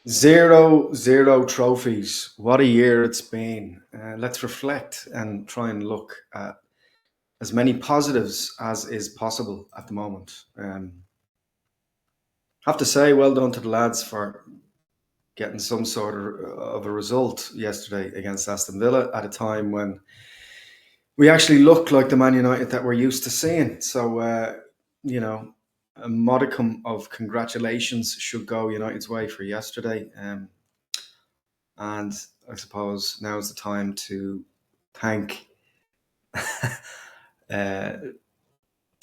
Zero trophies. What a year it's been. Let's reflect and try and look at as many positives as is possible at the moment. Have to say, well done to the lads for getting some sort of a result yesterday against Aston Villa at a time when we actually looked like the Man United that we're used to seeing. So, you know, a modicum of congratulations should go United's way for yesterday. And I suppose now is the time to thank the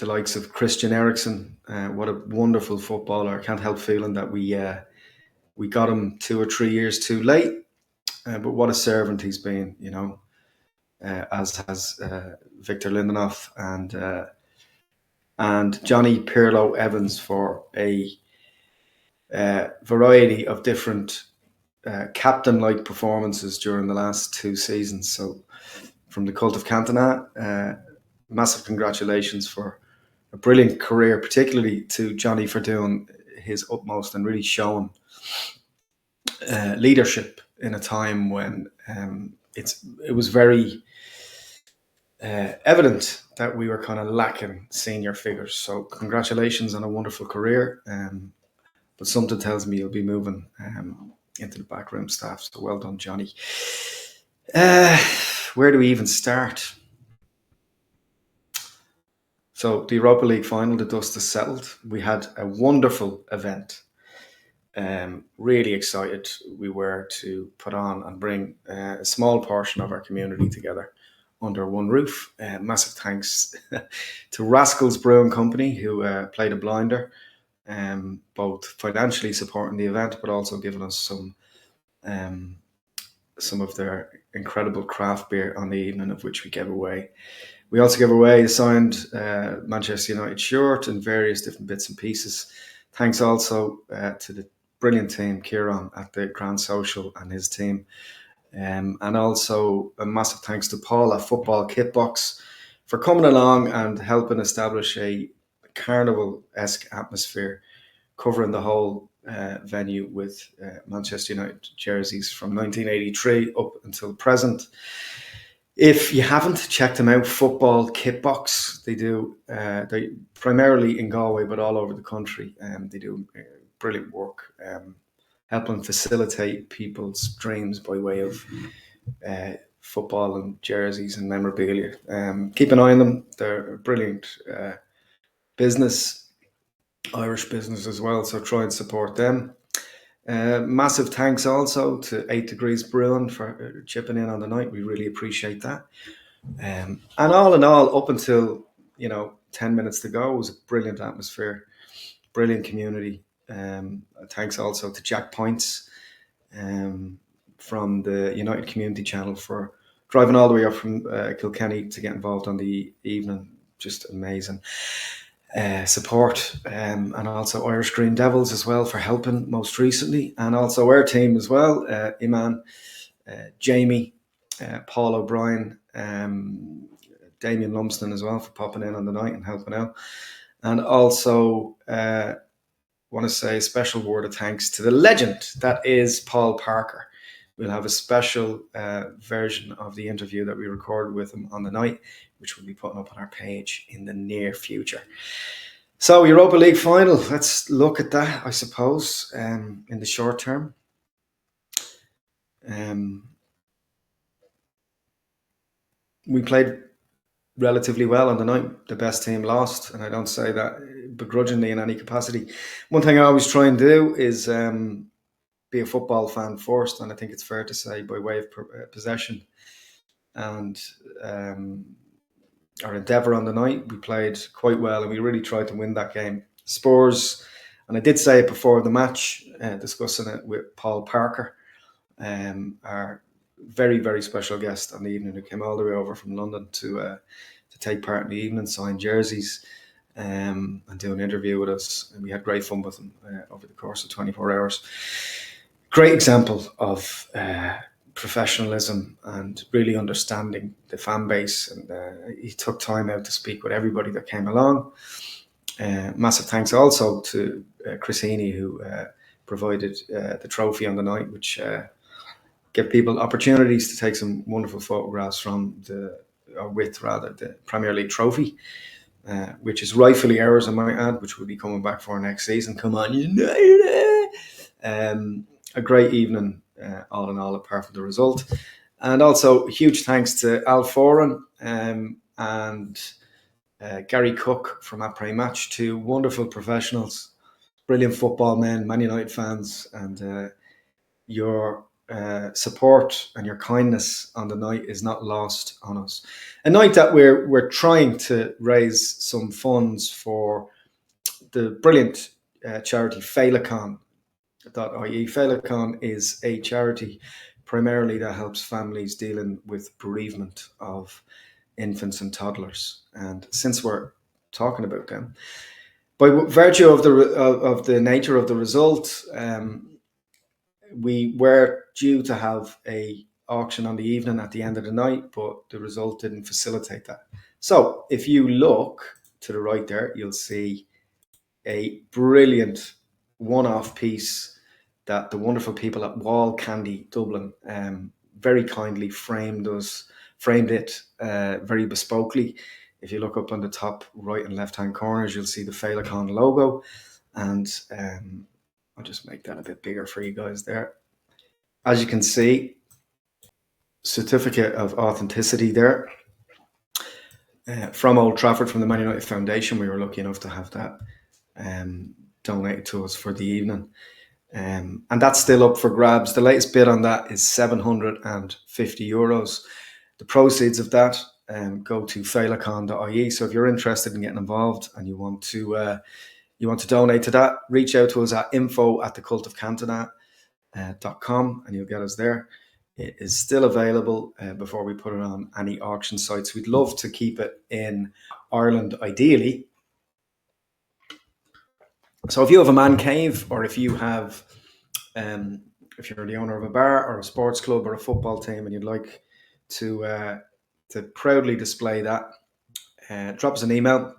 likes of Christian Erikson. What a wonderful footballer! I can't help feeling that we got him 2 or 3 years too late. But what a servant he's been, as has Victor Lindelof and Johnny Pirlo Evans for a variety of different captain-like performances during the last 2 seasons. So, from the Cult of Cantona, massive congratulations for a brilliant career, particularly to Johnny for doing his utmost and really showing leadership in a time when it was very evident that we were kind of lacking senior figures. So congratulations on a wonderful career. But something tells me you'll be moving into the backroom staff. So well done, Johnny. Where do we even start? So the Europa League final, the dust is settled. We had a wonderful event. Really excited we were to put on and bring a small portion of our community together under one roof. Massive thanks to Rascals Brewing Company, who played a blinder, both financially supporting the event, but also giving us some of their incredible craft beer on the evening, of which we gave away. We also gave away a signed Manchester United shirt and various different bits and pieces. Thanks also to the brilliant team, Kieran, at the Grand Social and his team. And also a massive thanks to Paul at Football Kitbox for coming along and helping establish a carnival-esque atmosphere, covering the whole venue with Manchester United jerseys from 1983 up until present. If you haven't checked them out, Football Kitbox, they primarily in Galway, but all over the country. They do brilliant work, helping facilitate people's dreams by way of football and jerseys and memorabilia. Keep an eye on them. They're a brilliant business, Irish business as well, so try and support them. Massive thanks also to 8 Degrees Brewing for chipping in on the night. We really appreciate that. And all in all, up until 10 minutes to go, it was a brilliant atmosphere, brilliant community. Thanks also to Jack Points from the United Community Channel for driving all the way up from Kilkenny to get involved on the evening. Just amazing support, and also Irish Green Devils as well for helping most recently, and also our team as well, Iman, Jamie, Paul O'Brien, Damien Lumsden as well for popping in on the night and helping out. And also want to say a special word of thanks to the legend that is Paul Parker. We'll have a special version of the interview that we recorded with him on the night, which we'll be putting up on our page in the near future. So, Europa League final, let's look at that, I suppose, in the short term. We played relatively well on the night. The best team lost, and I don't say that begrudgingly in any capacity. One thing I always try and do is be a football fan first, and I think it's fair to say by way of possession and our endeavour on the night, we played quite well and we really tried to win that game. Spurs, and I did say it before the match, discussing it with Paul Parker, our very, very special guest on the evening, who came all the way over from London to take part in the evening, sign jerseys, and do an interview with us. And we had great fun with him over the course of 24 hours. Great example of professionalism and really understanding the fan base, and he took time out to speak with everybody that came along. Massive thanks also to Chris Heaney, who provided the trophy on the night, which give people opportunities to take some wonderful photographs with the Premier League trophy, which is rightfully ours, I might add, which we'll be coming back for next season. Come on, United! A great evening, all in all, apart from the result. And also, huge thanks to Al Foran and Gary Cook from Après Match, two wonderful professionals, brilliant football men, Man United fans, and your support and your kindness on the night is not lost on us. A night that we're trying to raise some funds for the brilliant charity Féileacáin.ie. Féileacáin is a charity primarily that helps families dealing with bereavement of infants and toddlers. And since we're talking about them, by virtue of the nature of the result, we were due to have a auction on the evening at the end of the night, but the result didn't facilitate that. So if you look to the right there, you'll see a brilliant one-off piece that the wonderful people at Wall Candy Dublin very kindly framed it very bespokely. If you look up on the top right and left-hand corners, you'll see the Féileacáin logo, and I'll just make that a bit bigger for you guys there. As you can see, certificate of authenticity there from Old Trafford, from the Man United Foundation. We were lucky enough to have that donated to us for the evening. And that's still up for grabs. The latest bid on that is €750. The proceeds of that go to Féileacáin.ie. So if you're interested in getting involved and you want to donate to that, reach out to us at info@thecultofcantona.com and you'll get us there. It is still available before we put it on any auction sites. We'd love to keep it in Ireland, ideally. So if you have a man cave, or if you have, if you're the owner of a bar or a sports club or a football team and you'd like to proudly display that, drop us an email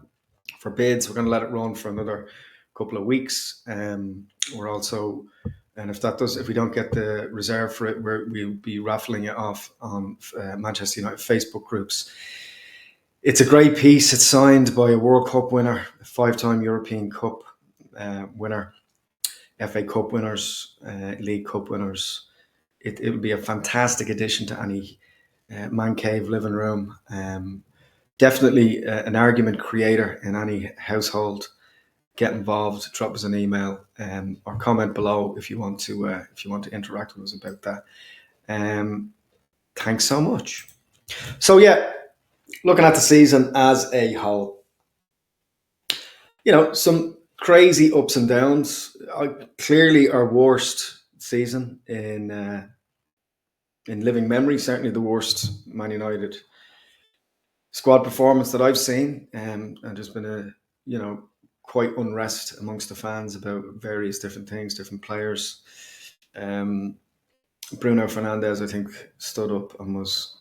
for bids. We're going to let it run for another couple of weeks. We're also, and if we don't get the reserve for it, we'll be raffling it off on Manchester United Facebook groups. It's a great piece. It's signed by a World Cup winner, a 5-time European Cup winner, FA Cup winners, League Cup winners. It would be a fantastic addition to any man cave living room. Definitely an argument creator in any household. Get involved. Drop us an email or comment below if you want to interact with us about that. Thanks so much. So yeah, looking at the season as a whole, some crazy ups and downs. Clearly, our worst season in living memory. Certainly, the worst Man United squad performance that I've seen. And there's been quite unrest amongst the fans about various different things, different players. Bruno Fernandes, I think, stood up and was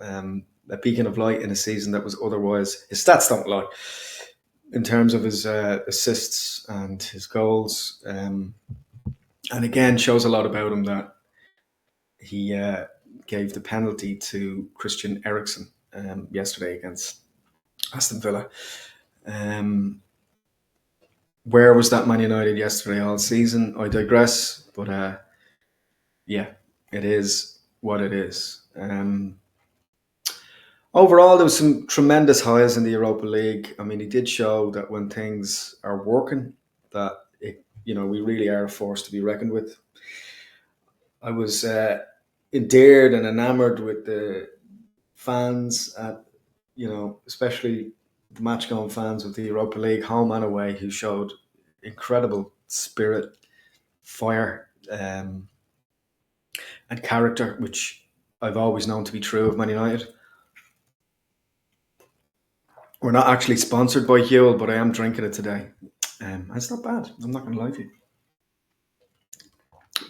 a beacon of light in a season that was otherwise. His stats don't lie in terms of his assists and his goals. And again, shows a lot about him that he gave the penalty to Christian Erikson yesterday against Aston Villa. Where was that Man United yesterday all season? I digress, but yeah, it is what it is. Overall, there was some tremendous highs in the Europa League. I mean, he did show that when things are working, that we really are a force to be reckoned with. I was endeared and enamored with the fans at, especially the match-going fans of the Europa League, home and away, who showed incredible spirit, fire, and character, which I've always known to be true of Man United. We're not actually sponsored by Huel, but I am drinking it today. It's not bad. I'm not going to lie to you.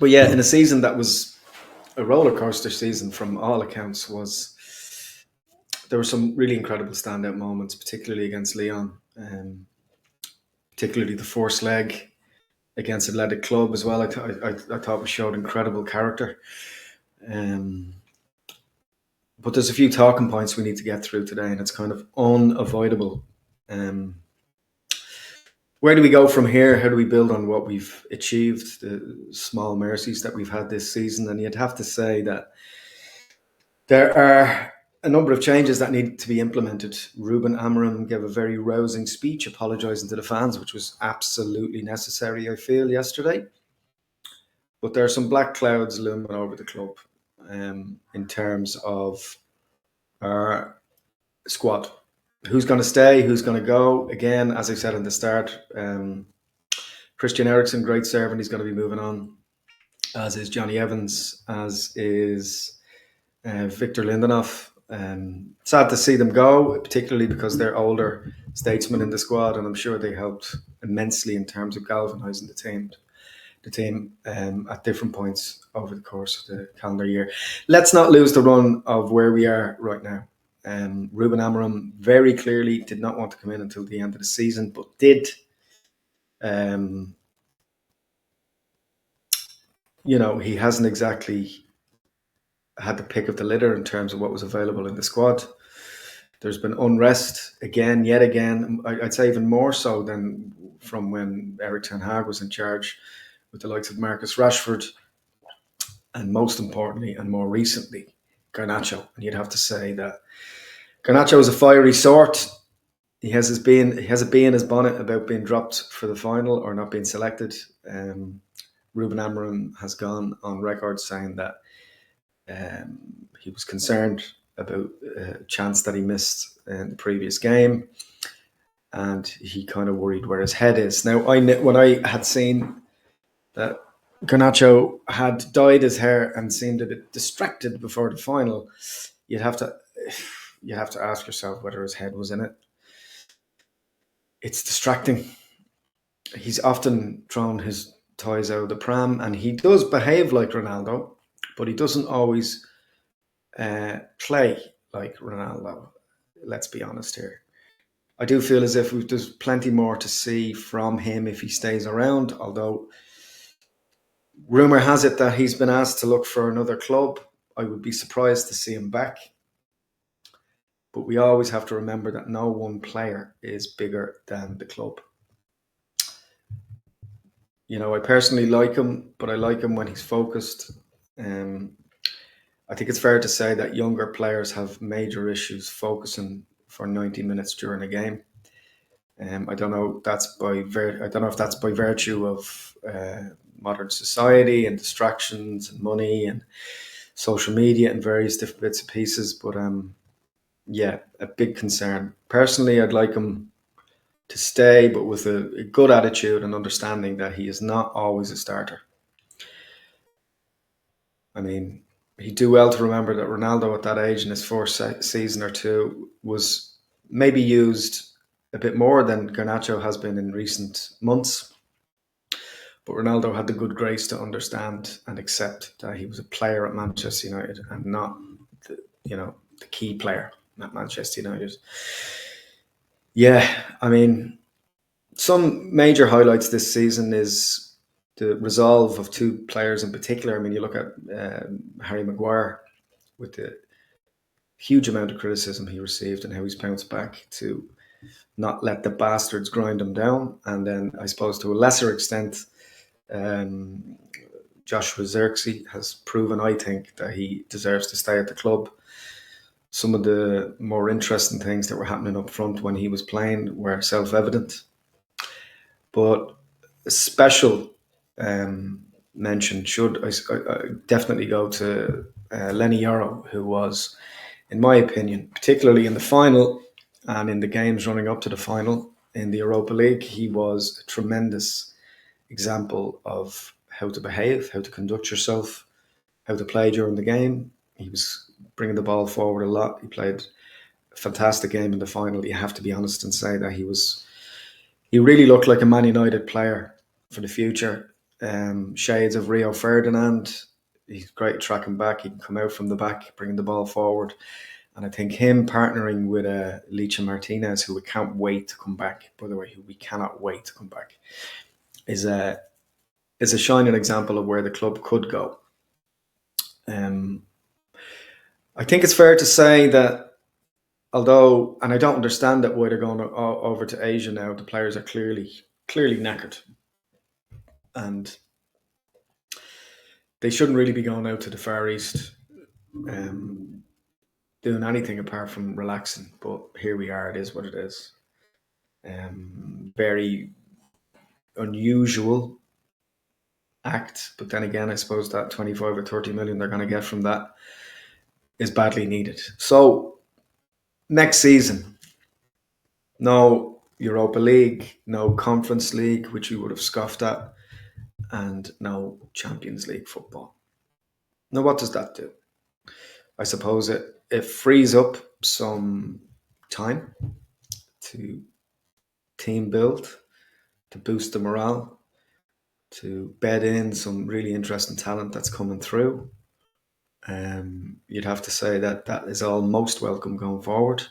But yeah, in a season that was a roller coaster season from all accounts, there were some really incredible standout moments, particularly against Lyon, particularly the first leg. against Athletic Club as well. I thought we showed incredible character. But there's a few talking points we need to get through today, and it's kind of unavoidable. Where do we go from here? How do we build on what we've achieved, the small mercies that we've had this season? And you'd have to say that there are a number of changes that need to be implemented. Ruben Amorim gave a very rousing speech apologising to the fans, which was absolutely necessary, I feel, yesterday. But there are some black clouds looming over the club in terms of our squad. Who's going to stay? Who's going to go? Again, as I said in the start, Christian Erikson, great servant, he's going to be moving on, as is Johnny Evans, as is Victor Lindelof. Sad to see them go, particularly because they're older statesmen in the squad, and I'm sure they helped immensely in terms of galvanising the team at different points over the course of the calendar year. Let's not lose the run of where we are right now. Ruben Amorim very clearly did not want to come in until the end of the season, but did. He hasn't exactly had the pick of the litter in terms of what was available in the squad. There's been unrest yet again. I'd say even more so than from when Erik ten Hag was in charge, with the likes of Marcus Rashford, and most importantly and more recently, Garnacho. And you'd have to say that Garnacho is a fiery sort. He has a bee in his bonnet about being dropped for the final or not being selected. Ruben Amorim has gone on record saying that he was concerned about a chance that he missed in the previous game, and he kind of worried where his head is. Now, when I had seen that Garnacho had dyed his hair and seemed a bit distracted before the final, you'd have to ask yourself whether his head was in it. It's distracting. He's often thrown his toys out of the pram, and he does behave like Ronaldo, but he doesn't always play like Ronaldo. Let's be honest here. I do feel as if there's plenty more to see from him if he stays around, although rumour has it that he's been asked to look for another club. I would be surprised to see him back. But we always have to remember that no one player is bigger than the club. I personally like him, but I like him when he's focused. I think it's fair to say that younger players have major issues focusing for 90 minutes during a game. I don't know if that's by virtue of modern society and distractions and money and social media and various different bits and pieces, but a big concern. Personally, I'd like him to stay, but with a good attitude and understanding that he is not always a starter. I mean, he'd do well to remember that Ronaldo at that age in his first season or two was maybe used a bit more than Garnacho has been in recent months. But Ronaldo had the good grace to understand and accept that he was a player at Manchester United and not the key player at Manchester United. Yeah, I mean, some major highlights this season is the resolve of two players in particular. I mean, you look at Harry Maguire with the huge amount of criticism he received and how he's bounced back to not let the bastards grind him down. And then, I suppose, to a lesser extent, Joshua Zirkzee has proven, I think, that he deserves to stay at the club. Some of the more interesting things that were happening up front when he was playing were self-evident. But a special mention should I definitely go to Lenny Yoro, who was, in my opinion, particularly in the final and in the games running up to the final in the Europa League, he was a tremendous example of how to behave, how to conduct yourself, how to play during the game. He was bringing the ball forward a lot. He played a fantastic game in the final. You have to be honest and say that he really looked like a Man United player for the future. Shades of Rio Ferdinand. He's great at tracking back. He can come out from the back, bringing the ball forward. And I think him partnering with Licha Martinez, who we can't wait to come back, by the way, who we cannot wait to come back, is is a shining example of where the club could go. I think it's fair to say that although, and I don't understand that why they're going over to Asia now, the players are clearly knackered, and they shouldn't really be going out to the Far East doing anything apart from relaxing. But here we are. It is what it is. Very unusual act, but then again, I suppose that 25 or 30 million they're going to get from that is badly needed. So next season, no Europa League, no Conference League, which we would have scoffed at, and no Champions League football. Now, what does that do? I suppose it frees up some time to team build, to boost the morale, to bed in some really interesting talent that's coming through. You'd have to say that is all most welcome going forward.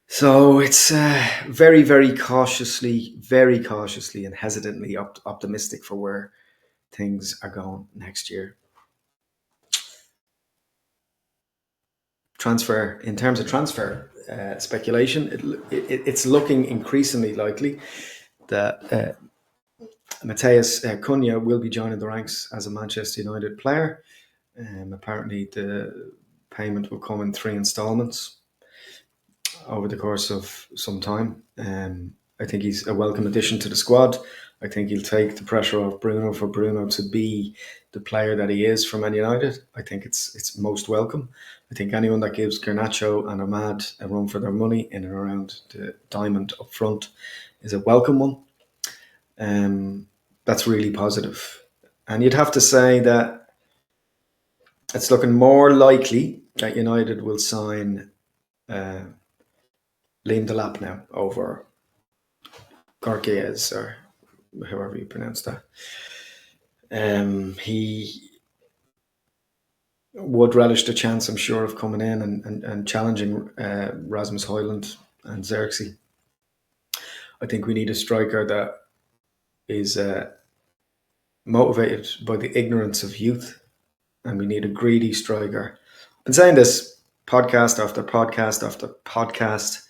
So it's very, very cautiously and hesitantly optimistic for where things are going next year. In terms of transfer speculation, it's looking increasingly likely that Matheus Cunha will be joining the ranks as a Manchester United player. Apparently, the payment will come in 3 installments over the course of some time. I think he's a welcome addition to the squad. I think he'll take the pressure off Bruno for Bruno to be the player that he is for Man United. I think it's most welcome. I think anyone that gives Garnacho and Ahmad a run for their money in and around the diamond up front is a welcome one. That's really positive. And you'd have to say that it's looking more likely that United will sign Liam Delap now over Garnacho, or however you pronounce that. He would relish the chance, I'm sure, of coming in and challenging Rasmus Højlund and Erikson. I think we need a striker that is motivated by the ignorance of youth, and we need a greedy striker. I've been saying this podcast after podcast after podcast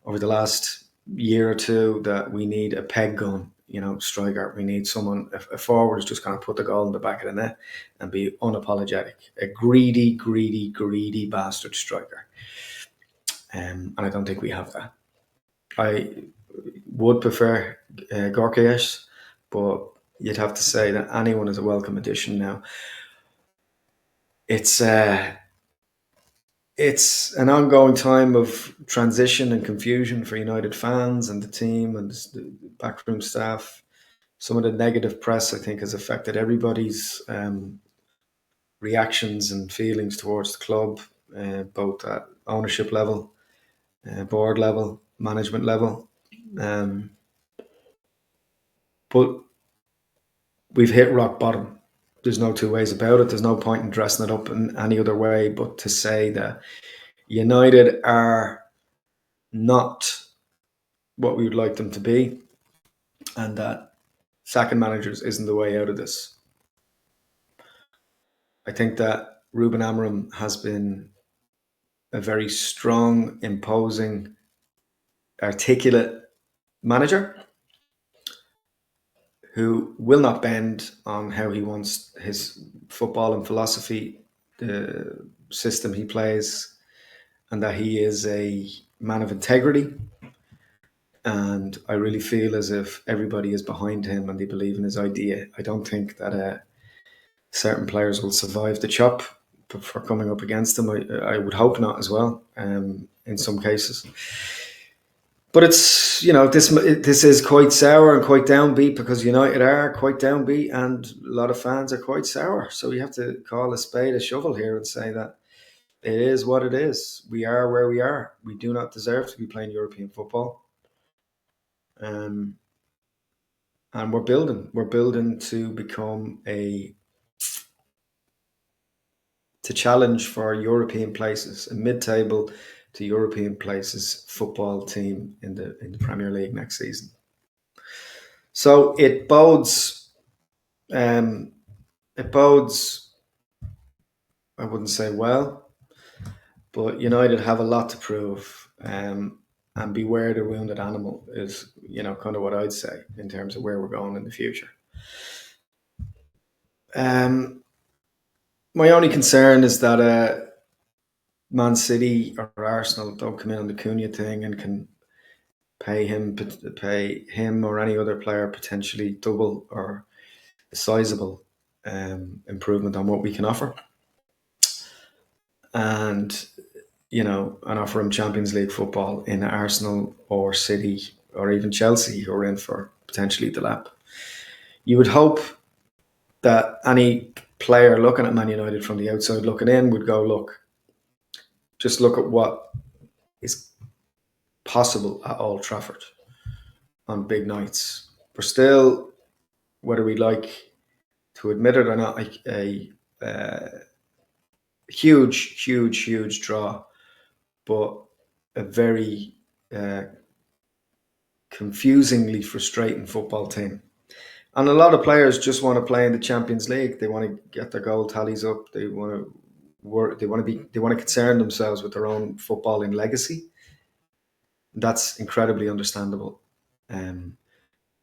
over the last year or two that we need a peg gun, striker. We need someone, a forward who's just going to put the goal in the back of the net and be unapologetic. A greedy, greedy, greedy bastard striker. And I don't think we have that. I would prefer Garnacho, but you'd have to say that anyone is a welcome addition now. It's an ongoing time of transition and confusion for United fans and the team and the backroom staff. Some of the negative press, I think, has affected everybody's reactions and feelings towards the club, both at ownership level, board level, management level. But we've hit rock bottom. There's no two ways about it. There's no point in dressing it up in any other way but to say that United are not what we would like them to be, and that sacking managers isn't the way out of this. I think that Ruben Amorim has been a very strong, imposing, articulate manager who will not bend on how he wants his football and philosophy, the system he plays, and that he is a man of integrity. And I really feel as if everybody is behind him and they believe in his idea. I don't think that certain players will survive the chop for coming up against him. I would hope not as well, in some cases. But it's, this is quite sour and quite downbeat because United are quite downbeat and a lot of fans are quite sour. So you have to call a spade a shovel here and say that it is what it is. We are where we are. We do not deserve to be playing European football. And we're building. We're building to become to challenge for European places, a mid-table to European places football team in the Premier League next season. So it bodes Um, it bodes, I wouldn't say well, but United have a lot to prove. And beware the wounded animal is, kind of what I'd say in terms of where we're going in the future. Um, my only concern is that Man City or Arsenal don't come in on the Cunha thing and can pay him or any other player potentially double or a sizable improvement on what we can offer, and and offer him Champions League football in Arsenal or City or even Chelsea, who are in for potentially Delap. You would hope that any player looking at Man United from the outside looking in would go, just look at what is possible at Old Trafford on big nights. We're still, whether we like to admit it or not, a huge, huge, huge draw, but a very uh, confusingly frustrating football team. And a lot of players just want to play in the Champions League. They want to get their goal tallies up. They want to work. They want to concern themselves with their own footballing legacy. That's incredibly understandable. And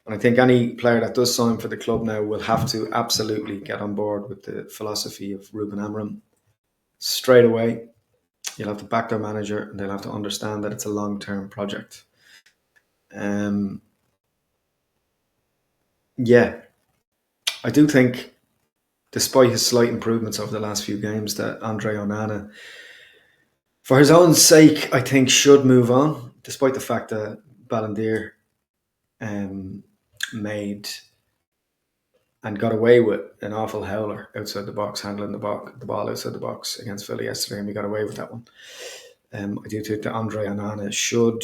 I think any player that does sign for the club now will have to absolutely get on board with the philosophy of Ruben Amorim straight away. You'll have to back their manager, and they'll have to understand that it's a long-term project. Um, yeah, I do think, despite his slight improvements over the last few games, that Andre Onana, for his own sake, I think should move on, despite the fact that Ballandier um, made and got away with an awful howler outside the box, handling the ball outside the box against Villa yesterday, and we got away with that one. I do think that Andre Onana should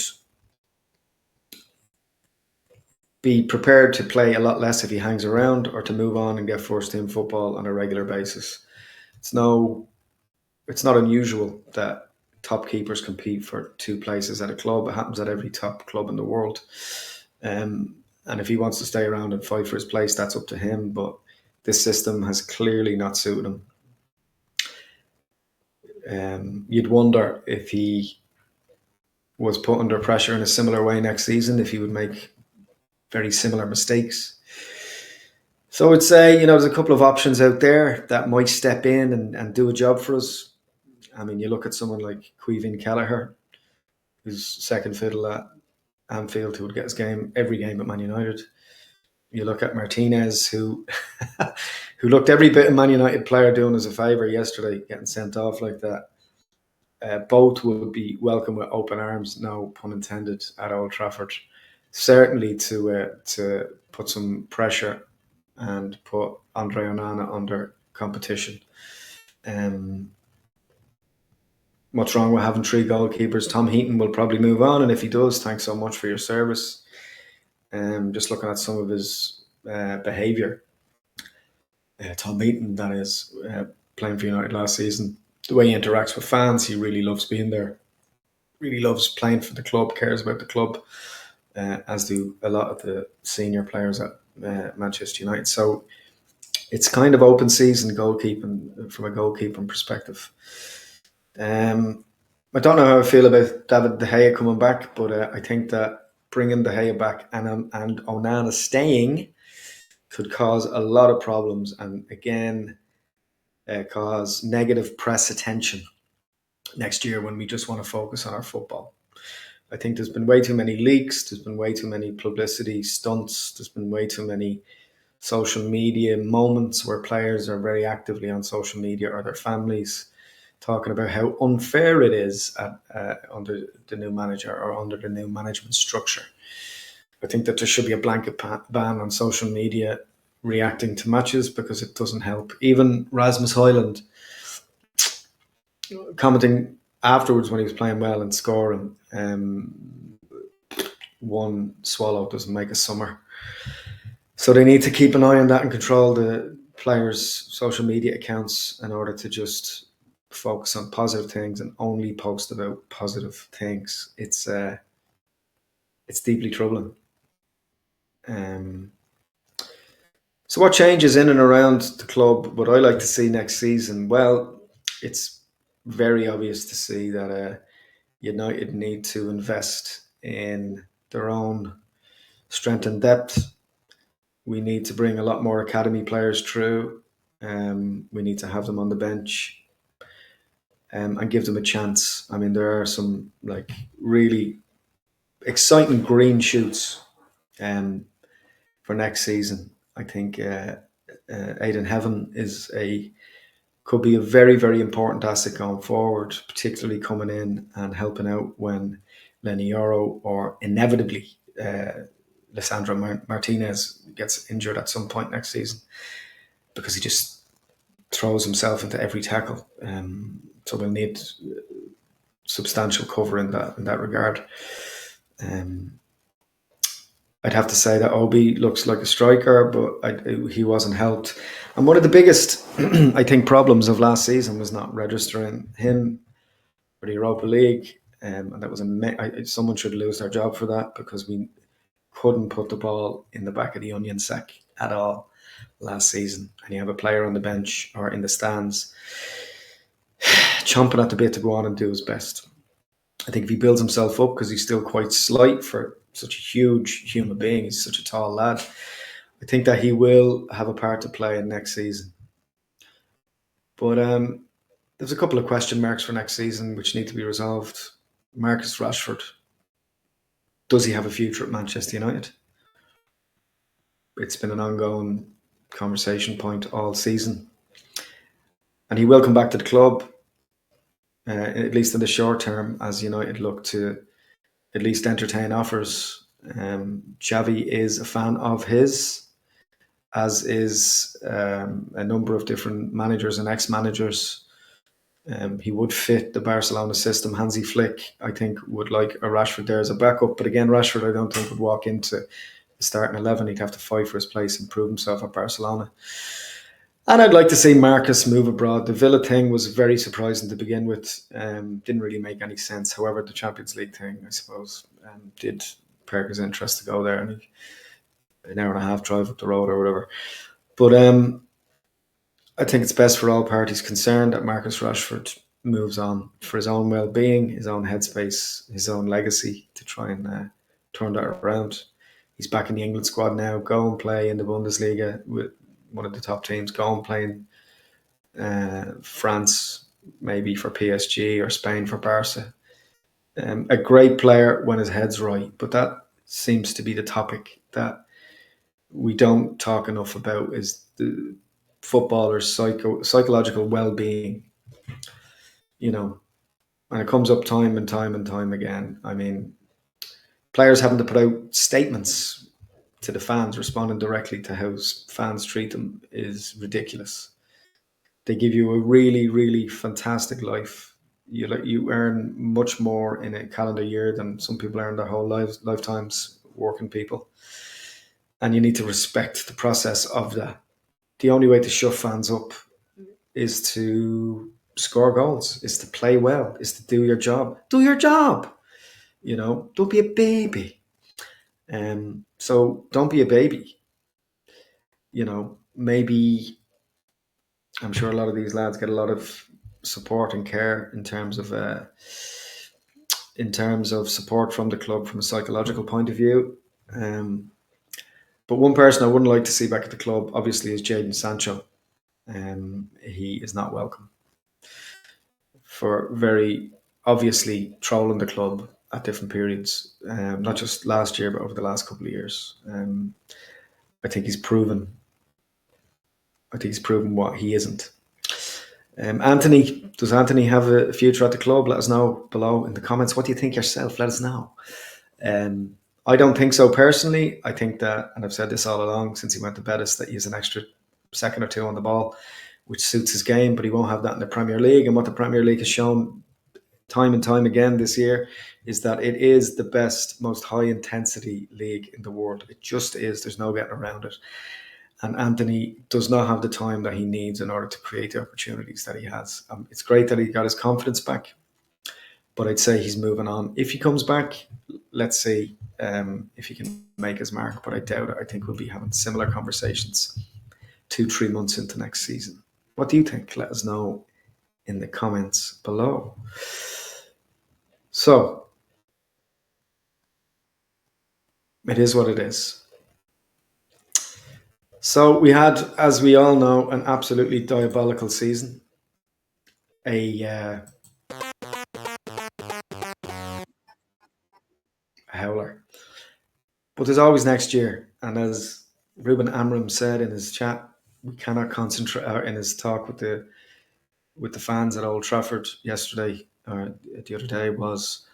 be prepared to play a lot less if he hangs around, or to move on and get first team football on a regular basis. It's no, it's not unusual that top keepers compete for two places at a club. It happens at every top club in the world. And if he wants to stay around and fight for his place, that's up to him. But this system has clearly not suited him. You'd wonder if he was put under pressure in a similar way next season, if he would make very similar mistakes. So I'd say, there's a couple of options out there that might step in and do a job for us. I mean, you look at someone like Quevin Kelleher, who's second fiddle at Anfield, who would get his game every game at Man United. You look at Martinez, who who looked every bit a Man United player doing us a favour yesterday, getting sent off like that. Both would be welcome with open arms, no pun intended, at Old Trafford. Certainly to put some pressure and put Andre Onana under competition. Um, what's wrong with having three goalkeepers? Tom Heaton will probably move on, and if he does, thanks so much for your service. Just looking at some of his behaviour, Tom Heaton, that is, playing for United last season, the way he interacts with fans, he really loves being there. Really loves playing for the club, cares about the club, as do a lot of the senior players at Manchester United. So it's kind of open season goalkeeping from a goalkeeping perspective. I don't know how I feel about David De Gea coming back, but I think that bringing De Gea back and Onana staying could cause a lot of problems, and again cause negative press attention next year when we just want to focus on our football. I think there's been way too many leaks, there's been way too many publicity stunts, there's been way too many social media moments where players are very actively on social media, or their families, talking about how unfair it is under the new manager or under the new management structure. I think that there should be a blanket ban on social media reacting to matches, because it doesn't help. Even Rasmus Højlund commenting afterwards when he was playing well and scoring, one swallow doesn't make a summer. So they need to keep an eye on that and control the players' social media accounts in order to just focus on positive things and only post about positive things. It's deeply troubling. So what changes in and around the club would I like to see next season? Well, it's very obvious to see that United need to invest in their own strength and depth. We need to bring a lot more academy players through. We need to have them on the bench and give them a chance. I mean, there are some like really exciting green shoots um, for next season. I think Aiden Heaven could be a very, very important asset going forward, particularly coming in and helping out when Lenny Yoro or inevitably Lissandro Martinez gets injured at some point next season, because he just throws himself into every tackle. So we'll need substantial cover in that regard. I'd have to say that Obi looks like a striker, but he wasn't helped. And one of the biggest, I think, problems of last season was not registering him for the Europa League. And that was someone should lose their job for that, because we couldn't put the ball in the back of the onion sack at all last season. And you have a player on the bench or in the stands chomping at the bit to go on and do his best. I think if he builds himself up, because he's still quite slight for such a huge human being, he's such a tall lad, I think that he will have a part to play in next season. But there's a couple of question marks for next season which need to be resolved. Marcus Rashford, does he have a future at Manchester United? It's been an ongoing conversation point all season. And he will come back to the club, at least in the short term, as United look to at least entertain offers. Xavi is a fan of his, as is a number of different managers and ex-managers. He would fit the Barcelona system. Hansi Flick, I think, would like a Rashford there as a backup. But again, Rashford, I don't think, would walk into the starting 11. He'd have to fight for his place and prove himself at Barcelona. And I'd like to see Marcus move abroad. The Villa thing was very surprising to begin with. Didn't really make any sense. However, the Champions League thing, I suppose, did perk his interest to go there. And an hour and a half drive up the road or whatever. But I think it's best for all parties concerned that Marcus Rashford moves on for his own well-being, his own headspace, his own legacy, to try and turn that around. He's back in the England squad now. Go and play in the Bundesliga with one of the top teams. Go and play in France, maybe for PSG, or Spain for Barca. A great player when his head's right, but that seems to be the topic that we don't talk enough about, is the footballer's psychological well-being. And it comes up time and time and time again. I mean, players having to put out statements to the fans, responding directly to how fans treat them, is ridiculous. They give you a really, really fantastic life. You earn much more in a calendar year than some people earn their whole lifetimes, working people. And you need to respect the process of that. The only way to shut fans up is to score goals, is to play well, is to do your job. Do your job. Don't be a baby. So don't be a baby. Maybe, I'm sure a lot of these lads get a lot of support and care in terms of support from the club from a psychological point of view. But one person I wouldn't like to see back at the club, obviously, is Jadon Sancho. He is not welcome for very obviously trolling the club at different periods, not just last year, but over the last couple of years. I think he's proven what he isn't. Anthony, does Anthony have a future at the club? Let us know below in the comments. What do you think yourself? Let us know. I don't think so personally. I think that, and I've said this all along since he went to Betis, that he has an extra second or two on the ball, which suits his game, but he won't have that in the Premier League. And what the Premier League has shown time and time again this year is that it is the best, most high intensity league in the world. It just is. There's no getting around it. And Anthony does not have the time that he needs in order to create the opportunities that he has. It's great that he got his confidence back, but I'd say he's moving on. If he comes back, let's see if he can make his mark, but I doubt it. I think we'll be having similar conversations 2-3 months into next season. What do you think? Let us know in the comments below. So, it is what it is. So we had, as we all know, an absolutely diabolical season. A howler. But there's always next year. And as Ruben Amram said in his chat, we cannot concentrate in his talk with the fans at Old Trafford yesterday or the other day was,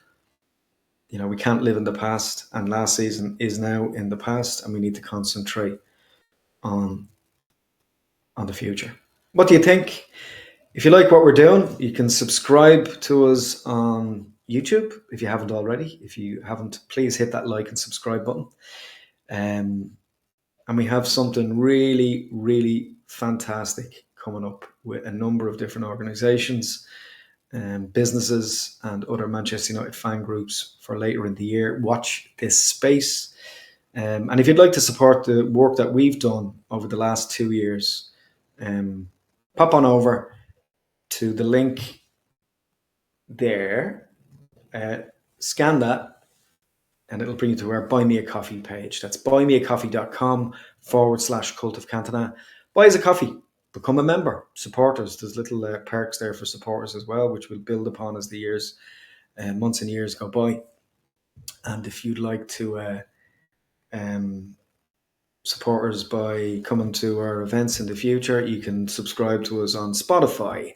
we can't live in the past, and last season is now in the past, and we need to concentrate on the future. What do you think? If you like what we're doing, you can subscribe to us on YouTube if you haven't already. If you haven't, please hit that like and subscribe button. And we have something really, really fantastic coming up with a number of different organisations, businesses and other Manchester United fan groups for later in the year. Watch this space. And if you'd like to support the work that we've done over the last 2 years, pop on over to the link there, scan that, and it'll bring you to our Buy Me a Coffee page. That's buymeacoffee.com/Cult of Cantona. Buy us a coffee, become a member, support us. There's little perks there for supporters as well, which we'll build upon as the years, months and years go by. And if you'd like to support us by coming to our events in the future, you can subscribe to us on Spotify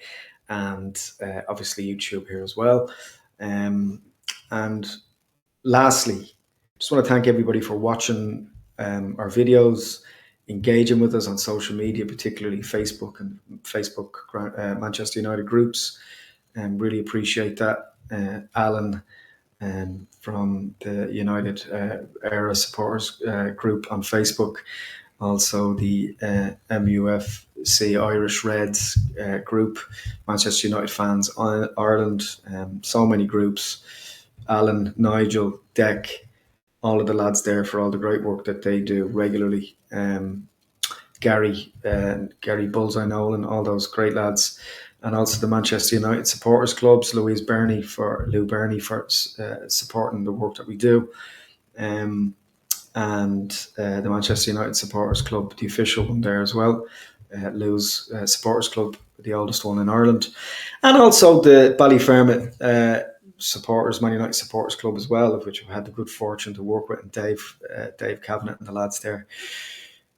and obviously YouTube here as well. And lastly, just want to thank everybody for watching our videos, engaging with us on social media, particularly Facebook and Manchester United groups. Really appreciate that. Alan from the United Era Supporters group on Facebook, also the MUFC Irish Reds group, Manchester United Fans Ireland, so many groups. Alan, Nigel, Deck, all of the lads there for all the great work that they do regularly. Gary Bullseye Nolan, all those great lads. And also the Manchester United supporters clubs, Lou Burney for supporting the work that we do. And the Manchester United supporters club, the official one there as well. Lou's supporters club, the oldest one in Ireland. And also the Ballyfermot supporters, Man United supporters club as well, of which I've had the good fortune to work with, and Dave Cavanagh and the lads there.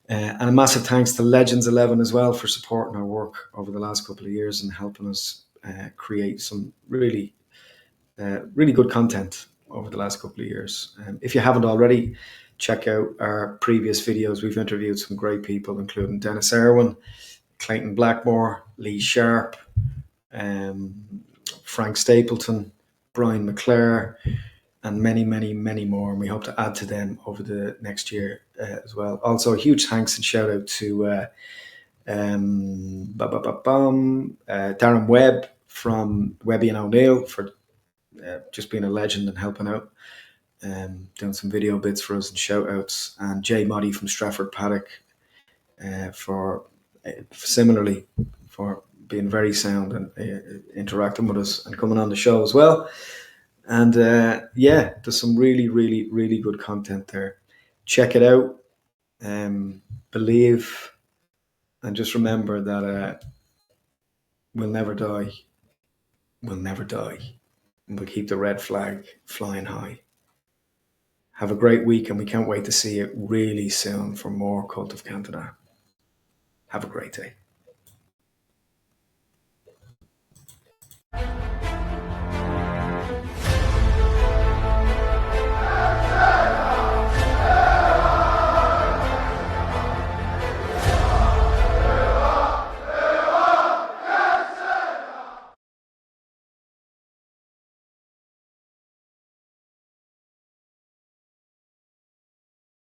And a massive thanks to Legends 11 as well for supporting our work over the last couple of years and helping us create some really good content over the last couple of years. If you haven't already, check out our previous videos. We've interviewed some great people, including Dennis Irwin, Clayton Blackmore, Lee Sharp, Frank Stapleton, Brian McClare, and many, many, many more. And we hope to add to them over the next year as well. Also, a huge thanks and shout out to Darren Webb from Webby and O'Neill for just being a legend and helping out, doing some video bits for us and shout outs. And Jay Moddy from Stratford Paddock for similarly for being very sound and interacting with us and coming on the show as well. And there's some really, really, really good content there. Check it out. Believe, and just remember that we'll never die. We'll never die. And we'll keep the red flag flying high. Have a great week, and we can't wait to see you really soon for more Cult of Cantona. Have a great day.